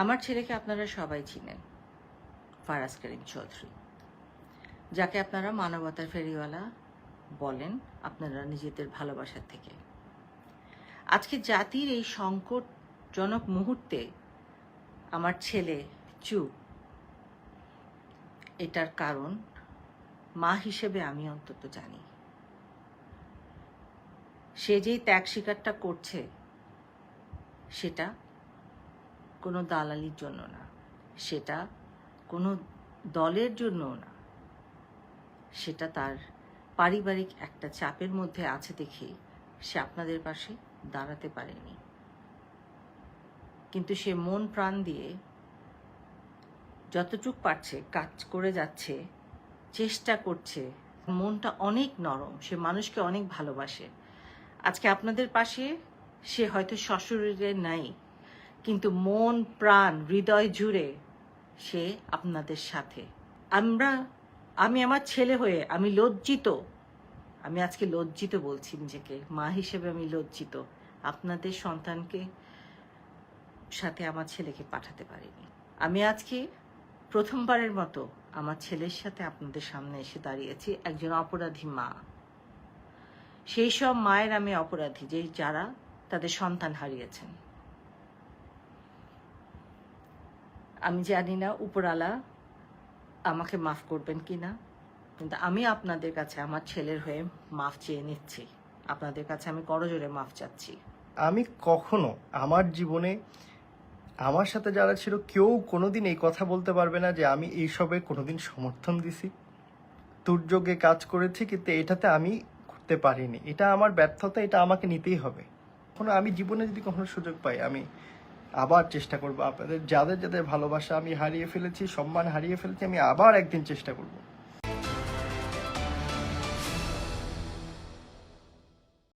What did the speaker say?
আমার ছেলেকে আপনারা সবাই চিনেন, ফারাজ করিম চৌধুরী, যাকে আপনারা মানবতার ফেরিওয়ালা বলেন আপনারা নিজেদের ভালোবাসার থেকে। আজকে জাতির এই সংকটজনক মুহূর্তে আমার ছেলে চুপ, এটার কারণ মা হিসেবে আমি অন্তত জানি। সে যেই ত্যাগ স্বীকারটা করছে সেটা কোনো দালালির জন্য না, সেটা কোনো দলের জন্যও না, সেটা তার পারিবারিক একটা চাপের মধ্যে আছে দেখেই সে আপনাদের পাশে দাঁড়াতে পারেনি। কিন্তু সে মন প্রাণ দিয়ে যতটুক পারছে কাজ করে যাচ্ছে, চেষ্টা করছে। মনটা অনেক নরম, সে মানুষকে অনেক ভালোবাসে। আজকে আপনাদের পাশে সে হয়তো সশরীরে নাই, কিন্তু মন প্রাণ হৃদয় জুড়ে সে আপনাদের সাথে। আমি আমার ছেলে হয়ে আমি লজ্জিত, আমি আজকে লজ্জিত বলছি নিজেকে, মা হিসেবে আমি লজ্জিত আপনাদের সন্তানকে সাথে আমার ছেলেকে পাঠাতে পারিনি। আমি আজকে প্রথমবারের মতো আমার ছেলের সাথে আপনাদের সামনে এসে দাঁড়িয়েছি, একজন অপরাধী মা। সেই সব মায়ের আমি অপরাধী যে যারা তাদের সন্তান হারিয়েছেন। আমি জানি না উপরওয়ালা আমাকে মাফ করবেন কিনা, কিন্তু আমি আপনাদের কাছে আমার ছেলের হয়ে মাফ চেয়ে নিচ্ছি। আপনাদের কাছে আমি করজোড়ে মাফ চাচ্ছি। আমি কখনো আমার জীবনে আমার সাথে যারা ছিল কেউ কোনোদিন এই কথা বলতে পারবে না যে আমি এইসবে কোনোদিন সমর্থন দিছি, দুর্যোগে কাজ করেছি, কিন্তু এটাতে আমি করতে পারিনি। এটা আমার ব্যর্থতা, এটা আমাকে নিতেই হবে। কখনো আমি জীবনে যদি কখনো সুযোগ পাই আমি আবার চেষ্টা করবো। আপনাদের যাদের যাদের ভালোবাসা আমি হারিয়ে ফেলেছি, সম্মান হারিয়ে ফেলেছি, আমি আবার একদিন চেষ্টা করব।